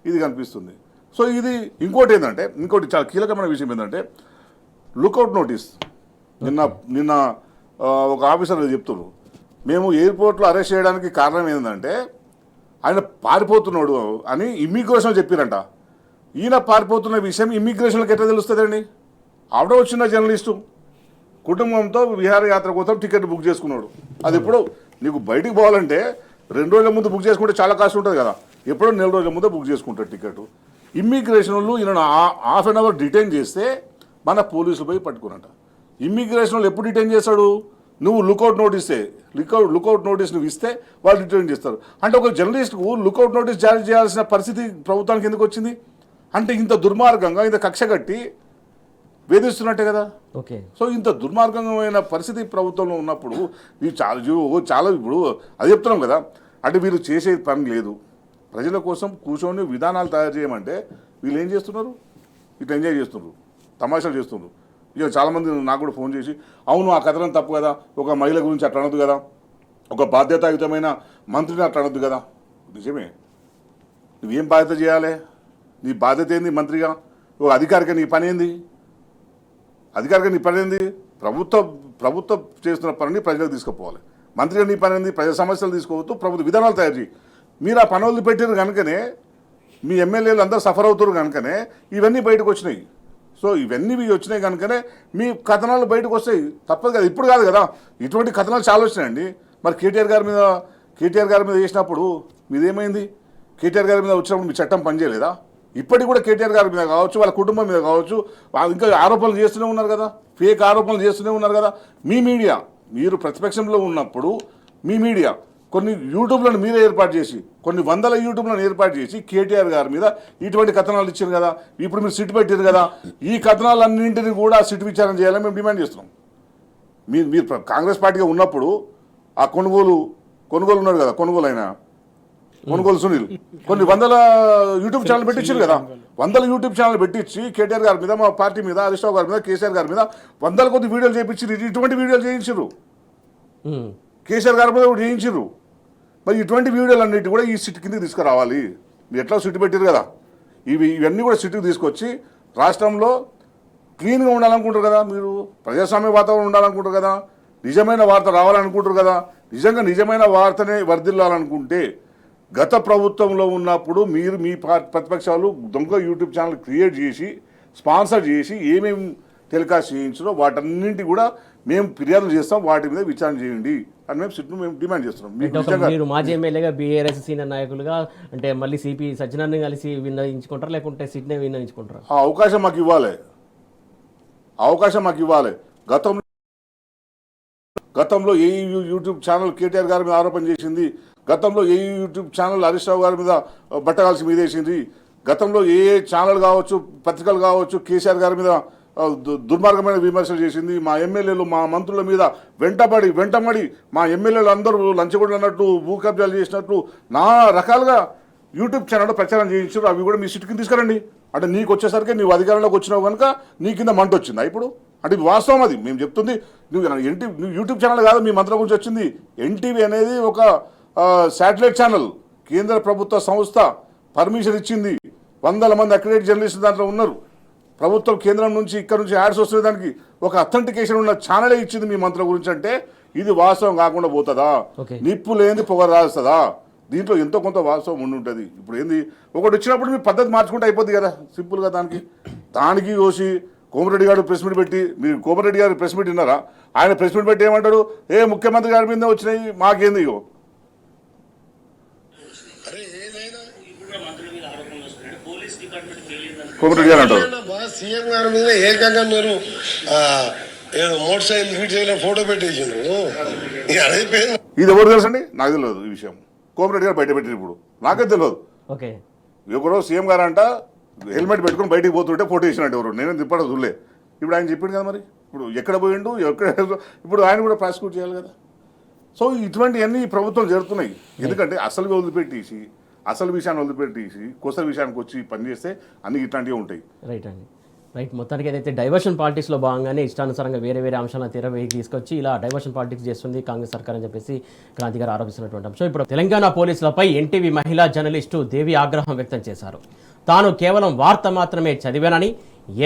ఇది కనిపిస్తుంది. సో ఇది ఇంకోటి చాలా కీలకమైన విషయం ఏంటంటే లుకౌట్ నోటీస్. నిన్న ఒక ఆఫీసర్ చెప్తున్నారు, మేము ఎయిర్పోర్ట్లో అరెస్ట్ చేయడానికి కారణం ఏంటంటే ఆయన పారిపోతున్నాడు అని ఇమ్మిగ్రేషన్ చెప్పారంట. ఈయన పారిపోతున్న విషయం ఇమ్మిగ్రేషన్కి ఎట్లా తెలుస్తుందండి? ఆవిడ వచ్చిన జర్నలిస్టు కుటుంబంతో విహారయాత్ర కోసం టికెట్ బుక్ చేసుకున్నాడు. అది ఎప్పుడో నీకు బయటికి పోవాలంటే 2 రోజుల ముందు బుక్ చేసుకుంటే చాలా కాస్ట్ ఉంటుంది కదా, ఎప్పుడో 4 రోజుల ముందే బుక్ చేసుకుంటాడు టికెట్. ఇమ్మిగ్రేషన్ వాళ్ళు ఈయన హాఫ్ అన్ అవర్ డిటైన్ చేస్తే మన పోలీసులు పోయి పట్టుకున్నట. ఇమ్మిగ్రేషన్ వాళ్ళు ఎప్పుడు డిటైన్ చేస్తాడు? నువ్వు లుకౌట్ నోటీస్ నువ్వు ఇస్తే వాళ్ళు రిటర్న్ చేస్తారు. అంటే ఒక జర్నలిస్ట్కు లుకౌట్ నోటీస్ జారీ చేయాల్సిన పరిస్థితి ప్రభుత్వానికి ఎందుకు వచ్చింది? అంటే ఇంత దుర్మార్గంగా ఇంత కక్ష కట్టి వేధిస్తున్నట్టే కదా. ఓకే. సో ఇంత దుర్మార్గమైన పరిస్థితి ప్రభుత్వంలో ఉన్నప్పుడు మీరు చాలా ఇప్పుడు అది చెప్తున్నాం కదా. అంటే వీళ్ళు చేసే పని లేదు, ప్రజల కోసం కూర్చొని విధానాలు తయారు చేయమంటే వీళ్ళు ఏం చేస్తున్నారు? ఇట్లా ఎంజాయ్ చేస్తున్నారు, తమాషాలు చేస్తున్నారు. ఇక చాలామంది నాకు కూడా ఫోన్ చేసి, అవును ఆ కథనం తప్పు కదా, ఒక మహిళ గురించి అట్లా అనొద్దు కదా, ఒక బాధ్యతాయుతమైన మంత్రిని అట్లా అనొద్దు కదా. నిజమే, నువ్వేం బాధ్యత చేయాలి? నీ బాధ్యత ఏంది మంత్రిగా? ఒక అధికారిగా నీ పని ఏంది? ప్రభుత్వం చేస్తున్న పనిని ప్రజలకు తీసుకుపోవాలి. మంత్రిగా నీ పని ఏంది? ప్రజా సమస్యలు తీసుకోవద్దు, ప్రభుత్వ విధానాలు తయారు చేయి. మీరు ఆ పని వదిలిపెట్టారు కనుకనే మీ ఎమ్మెల్యేలు అందరూ సఫర్ అవుతారు కనుకనే ఇవన్నీ బయటకు వచ్చినాయి. సో ఇవన్నీ వచ్చినాయి కనుకనే మీ కథనాలు బయటకు వస్తాయి. తప్పదు కదా, ఇప్పుడు కాదు కదా, ఇటువంటి కథనాలు చాలా వచ్చినాయండి. మరి కేటీఆర్ గారి మీద చేసినప్పుడు మీదేమైంది? కేటీఆర్ గారి మీద వచ్చినప్పుడు మీ చట్టం పనిచేయలేదా? ఇప్పటికి కూడా కేటీఆర్ గారి మీద కావచ్చు, వాళ్ళ కుటుంబం మీద కావచ్చు, ఇంకా ఆరోపణలు చేస్తూనే ఉన్నారు కదా, ఫేక్ ఆరోపణలు చేస్తూనే ఉన్నారు కదా. మీ మీడియా, మీరు ప్రతిపక్షంలో ఉన్నప్పుడు మీ మీడియా కొన్ని యూట్యూబ్లను మీరే ఏర్పాటు చేసి, కొన్ని వందల యూట్యూబ్లను ఏర్పాటు చేసి కేటీఆర్ గారి మీద ఇటువంటి కథనాలు ఇచ్చారు కదా. ఇప్పుడు మీరు సిట్ పెట్టారు కదా, ఈ కథనాలన్నింటినీ కూడా సిట్ విచారణ చేయాలని మేము డిమాండ్ చేస్తున్నాం. మీరు కాంగ్రెస్ పార్టీగా ఉన్నప్పుడు ఆ కొనుగోలు ఉన్నాడు కదా, కొనుగోలు సునీల్ కొన్ని వందల యూట్యూబ్ ఛానల్ పెట్టించారు కదా. 100 యూట్యూబ్ ఛానల్ పెట్టించి కేటీఆర్ గారి మీద, మా పార్టీ మీద, హరీష్ రావు గారి మీద, కేసీఆర్ గారి మీద 100 కొద్ది వీడియోలు చేయించారు. ఇటువంటి వీడియోలు చేయించారు, కేసీఆర్ గారి మీద కూడా చేయించారు. మరి ఇటువంటి వీడియోలు అన్నిటి కూడా ఈ సిట్ కిందకి తీసుకురావాలి. మీరు ఎట్లా సిట్ పెట్టారు కదా, ఇవన్నీ కూడా సిట్కి తీసుకొచ్చి రాష్ట్రంలో క్లీన్గా ఉండాలనుకుంటారు కదా, మీరు ప్రజాస్వామ్య వాతావరణం ఉండాలనుకుంటారు కదా, నిజమైన వార్త రావాలనుకుంటారు కదా. నిజమైన వార్తనే వర్ధిల్లాలనుకుంటే గత ప్రభుత్వంలో ఉన్నప్పుడు మీరు మీ ప్రతిపక్షాలు దొంగ యూట్యూబ్ ఛానల్ క్రియేట్ చేసి స్పాన్సర్ చేసి ఏమేమి టెలికాస్ట్ చేయించారో వాటన్నింటి కూడా మేము ఫిర్యాదులు చేస్తాం, వాటి మీద విచారణ చేయండి అని మేము డిమాండ్ చేస్తున్నాం. మీరు మాజీ ఎమ్మెల్యేగా బీఆర్ఎస్ సీనియర్ నాయకులుగా అంటే మళ్ళీ సిపి సజ్జనాన్ని కలిసి విన్నవించుకుంటారా, లేకుంటే సిట్నే విన్నవించుకుంటారా? ఆ అవకాశం మాకు ఇవ్వాలి. గతంలో ఏ యూట్యూబ్ ఛానల్ కేటీఆర్ గారి మీద ఆరోపణ చేసింది, గతంలో ఏ యూట్యూబ్ ఛానల్ హరీష్ రావు గారి మీద బట్టగాల్సి మీదేసింది, గతంలో ఏ ఛానల్ కావచ్చు, పత్రికలు కావచ్చు కేసీఆర్ గారి మీద దుర్మార్గమైన విమర్శలు చేసింది, మా ఎమ్మెల్యేలు మా మంత్రుల మీద వెంటబడి మా ఎమ్మెల్యేలు అందరూ లంచగొండలు అన్నట్టు, భూ కబ్జాలు చేసినట్టు రకాలుగా యూట్యూబ్ ఛానల్లో ప్రచారం చేయించారు. అవి కూడా మీ సిట్ కింద తీసుకురండి. అంటే నీకు వచ్చేసరికి నీవు అధికారంలోకి వచ్చినావు కనుక నీ కింద మంట వచ్చిందా ఇప్పుడు? అంటే వాస్తవం అది మేము చెప్తుంది. నువ్వు యూట్యూబ్ ఛానల్ కాదు మీ మంత్రుల గురించి వచ్చింది. ఎన్టీవీ అనేది ఒక శాటిలైట్ ఛానల్, కేంద్ర ప్రభుత్వ సంస్థ పర్మిషన్ ఇచ్చింది. 100 మంది అక్రిడేట్ జర్నలిస్టులు దాంట్లో ఉన్నారు. ప్రభుత్వం కేంద్రం నుంచి ఇక్కడ నుంచి యాడ్స్ వస్తున్న దానికి ఒక అథెంటికేషన్ ఉన్న ఛానలే ఇచ్చింది మీ మంత్రుల గురించి. అంటే ఇది వాస్తవం కాకుండా పోతుందా? నిప్పు లేని పొగ రాస్తుందా? దీంట్లో ఎంతో కొంత వాస్తవం ఉండి. ఇప్పుడు ఏంది, ఒకటి వచ్చినప్పుడు మీ పద్ధతి మార్చుకుంటే అయిపోద్ది కదా సింపుల్గా. దానికి చూసి కోమరెడ్డి గారు ప్రెస్ మీట్ పెట్టి, మీరు కోమరెడ్డి గారు ప్రెస్ మీట్ విన్నారా? ఆయన ప్రెస్ మీట్ పెట్టి ఏమంటాడు, ముఖ్యమంత్రి గారి మీద వచ్చినాయి మాకేంది, ఇగో కోమరెడ్డి గారు అంటారు. సీఎం గారి మీద ఏకంగా మీరు ఏదో మోటార్ సైకిల్ ఫోటో పెట్టేసిండ్రు. ఇది ఎవరు తెలుసండి? నాకు తెలియదు ఈ విషయం. కోమరెడ్డి గారు బయట పెట్టారు, ఇప్పుడు నాకే తెలియదు. ఎవరో సీఎం గారు అంట హెల్మెట్ పెట్టుకుని బయటికి పోతుంటే ఫోటో వేసినట్టు ఎవరు, నేనే తిప్పడం చూడలే. ఇప్పుడు ఆయన చెప్పిండు కదా, మరి ఇప్పుడు ఎక్కడ పోయిండు, ఇప్పుడు ఆయన కూడా ప్రాసిక్యూట్ చేయాలి కదా. సో ఇటువంటివన్నీ ప్రభుత్వం జరుగుతున్నాయి. ఎందుకంటే అసలు విషయాన్ని వదిలిపెట్టేసి కొసల విషయానికి వచ్చి పనిచేస్తే అన్ని ఇట్లాంటివి ఉంటాయి. రైట్. మొత్తానికి ఏదైతే డైవర్షన్ పాలిటిక్స్లో భాగంగానే ఇష్టానుసారంగా వేరే అంశాలను తెరవేకి తీసుకొచ్చి ఇలా డైవర్షన్ పాలిటిక్స్ చేస్తుంది కాంగ్రెస్ సర్కార్ అని చెప్పేసి క్రాంతి గారు ఆరోపిస్తున్నటువంటి అంశం. ఇప్పుడు తెలంగాణ పోలీసులపై ఎన్టీవీ మహిళా జర్నలిస్టు దేవి ఆగ్రహం వ్యక్తం చేశారు. తాను కేవలం వార్త మాత్రమే చదివానని,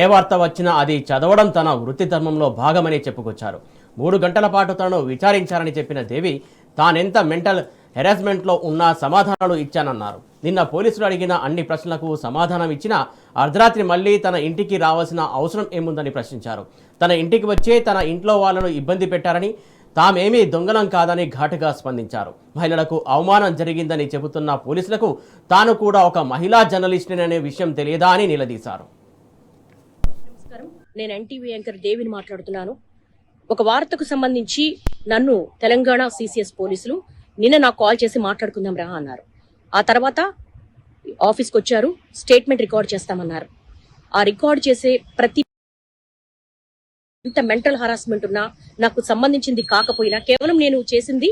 ఏ వార్త వచ్చినా అది చదవడం తన వృత్తి ధర్మంలో భాగమని చెప్పుకొచ్చారు. 3 గంటల పాటు తనను విచారించారని చెప్పిన దేవి తానెంత మెంటల్ హెరాస్మెంట్లో ఉన్నా సమాధానాలు ఇచ్చానన్నారు. నిన్న పోలీసులు అడిగిన అన్ని ప్రశ్నలకు సమాధానం ఇచ్చినా అర్ధరాత్రి మళ్లీ తన ఇంటికి రావాల్సిన అవసరం ఏముందని ప్రశ్నించారు. తన ఇంటికి వచ్చే తన ఇంట్లో వాళ్లను ఇబ్బంది పెట్టారని, తామేమీ దొంగలం కాదని ఘాటుగా స్పందించారు. మహిళలకు అవమానం జరిగిందని చెబుతున్న పోలీసులకు తాను కూడా ఒక మహిళా జర్నలిస్టుననే విషయం తెలియదా అని నిలదీశారు. నమస్కారం, నేను ఎన్టీవీ యాంకర్ దేవిని మాట్లాడుతున్నాను. ఒక వార్తకు సంబంధించి నన్ను తెలంగాణ సిసిఎస్ పోలీసులు నిన్న నాకు కాల్ చేసి మాట్లాడుకుందాం రా అన్నారు. ఆ తర్వాత ఆఫీస్కి వచ్చారు, స్టేట్మెంట్ రికార్డ్ చేస్తామన్నారు. ఆ రికార్డ్ చేసే ప్రతి ఇంత మెంటల్ హరాస్మెంట్ ఉన్నా, నాకు సంబంధించింది కాకపోయినా, కేవలం నేను చేసింది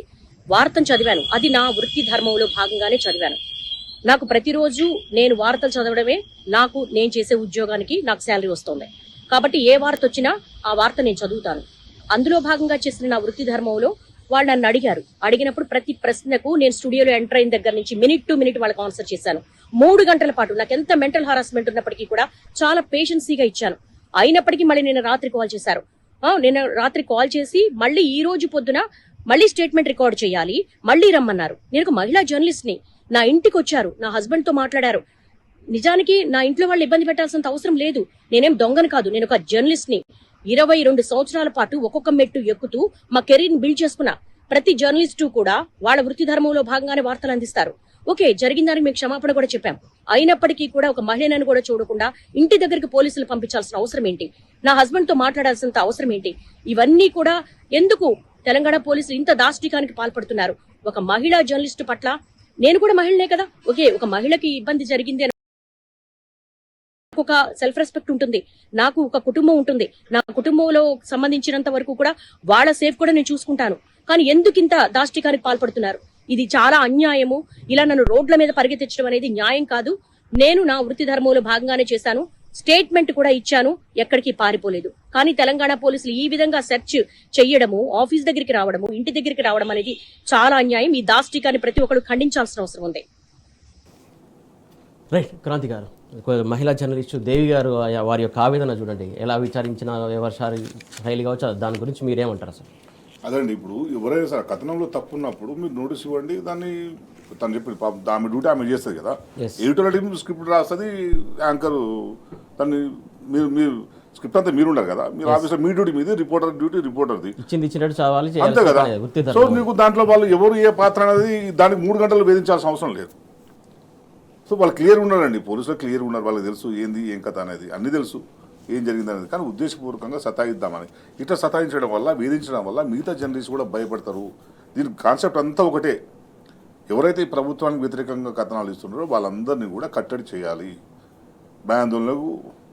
వార్తను చదివాను. అది నా వృత్తి ధర్మంలో భాగంగానే చదివాను. నాకు ప్రతిరోజు నేను వార్తలు చదవడమే నేను చేసే ఉద్యోగానికి నాకు శాలరీ వస్తుంది. కాబట్టి ఏ వార్త వచ్చినా ఆ వార్త నేను చదువుతాను. అందులో భాగంగా చేసిన నా వృత్తి ధర్మంలో వాళ్ళు నన్ను అడిగినప్పుడు ప్రతి ప్రశ్నకు నేను స్టూడియోలో ఎంటర్ అయిన దగ్గర నుంచి మినిట్ టు మినిట్ వాళ్ళకి ఆన్సర్ చేశాను. 3 గంటల పాటు నాకు ఎంత మెంటల్ హరాస్మెంట్ ఉన్నప్పటికీ కూడా చాలా పేషెన్సీగా ఇచ్చాను. అయినప్పటికీ మళ్ళీ నేను రాత్రి కాల్ చేశారు. నేను రాత్రి కాల్ చేసి మళ్ళీ ఈ రోజు పొద్దున మళ్ళీ స్టేట్మెంట్ రికార్డ్ చేయాలి, మళ్ళీ రమ్మన్నారు. నేను ఒక మహిళా జర్నలిస్ట్ ని. నా ఇంటికి వచ్చారు, నా హస్బెండ్ తో మాట్లాడారు. నిజానికి నా ఇంట్లో వాళ్ళు ఇబ్బంది పెట్టాల్సినంత అవసరం లేదు. నేనేం దొంగను కాదు, నేను ఒక జర్నలిస్ట్ ని. 22 సంవత్సరాల పాటు ఒక్కొక్క మెట్టు ఎక్కుతూ మా కెరీర్ ని బిల్డ్ చేసుకున్నా. ప్రతి జర్నలిస్టు కూడా వాళ్ళ వృత్తి ధర్మంలో భాగంగానే వార్తలు అందిస్తారు. ఓకే, జరిగిందని మేము క్షమాపణ కూడా చెప్పాం. అయినప్పటికీ కూడా ఒక మహిళను కూడా చూడకుండా ఇంటి దగ్గరికి పోలీసులు పంపించాల్సిన అవసరం ఏంటి? నా హస్బెండ్ తో మాట్లాడాల్సినంత అవసరం ఏంటి? ఇవన్నీ కూడా ఎందుకు తెలంగాణ పోలీసులు ఇంత దాష్టికానికి పాల్పడుతున్నారు? ఒక మహిళా జర్నలిస్టు పట్ల నేను కూడా మహిళనే కదా. ఓకే, ఒక మహిళకి ఇబ్బంది జరిగింది అని ఒక సెల్ఫ్ రెస్పెక్ట్ ఉంటుంది, నాకు ఒక కుటుంబం ఉంటుంది. నా కుటుంబంలో సంబంధించినంత వరకు కూడా వాళ్ళ సేఫ్ కూడా నేను చూసుకుంటాను. కానీ ఎందుకు ఇంత దాష్టికానికి పాల్పడుతున్నారు? ఇది చాలా అన్యాయము. ఇలా నన్ను రోడ్ల మీద పరిగెత్తించడం అనేది న్యాయం కాదు. నేను నా వృత్తి ధర్మంలో భాగంగానే చేశాను, స్టేట్మెంట్ కూడా ఇచ్చాను, ఎక్కడికి పారిపోలేదు. కానీ తెలంగాణ పోలీసులు ఈ విధంగా సెర్చ్ చెయ్యడము, ఆఫీస్ దగ్గరికి రావడము, ఇంటి దగ్గరికి రావడం అనేది చాలా అన్యాయం. ఈ దాష్టికాన్ని ప్రతి ఒక్కరు ఖండించాల్సిన అవసరం ఉంది. రైట్, క్రాంతి గారు, మహిళా జర్నలిస్టు దేవి గారు వారి యొక్క ఆవేదన చూడండి, ఎలా విచారించిన వ్యవహార శైలి కావచ్చు, దాని గురించి మీరేమంటారు అసలు? అదండి, ఇప్పుడు ఎవరైనా సరే కథనంలో తప్పు ఉన్నప్పుడు మీరు నోటీస్ ఇవ్వండి. దాన్ని తను చెప్పి ఆమె డ్యూటీ ఆమె చేస్తుంది కదా. ఎడిటోరియల్ టీం స్క్రిప్ట్ రాస్తుంది, యాంకర్ దాన్ని మీరు స్క్రిప్ట్ అంతా మీరు ఉండరు కదా. మీరు ఆఫీసర్, మీ డ్యూటీ మీది, రిపోర్టర్ డ్యూటీ రిపోర్టర్ది, ఇచ్చినట్టు చావాలి అంతే కదా. సో నీకు దాంట్లో వాళ్ళు ఎవరు ఏ పాత్ర అనేది దానికి 3 గంటలు వేధించాల్సిన అవసరం లేదు. సో వాళ్ళు క్లియర్ ఉన్నారండి, పోలీసులు క్లియర్ ఉన్నారు, వాళ్ళకి తెలుసు ఏంది ఏం కథ అనేది, అన్నీ తెలుసు ఏం జరిగింది అనేది. కానీ ఉద్దేశపూర్వకంగా సతాయిద్దామని ఇట్లా సతాయించడం వల్ల, వేధించడం వల్ల మిగతా జర్నలిస్ట్ కూడా భయపడతారు. దీని కాన్సెప్ట్ అంతా ఒకటే. ఎవరైతే ఈ ప్రభుత్వానికి వ్యతిరేకంగా కథనాలు ఇస్తున్నారో వాళ్ళందరినీ కూడా కట్టడి చేయాలి, భయాందోళనకు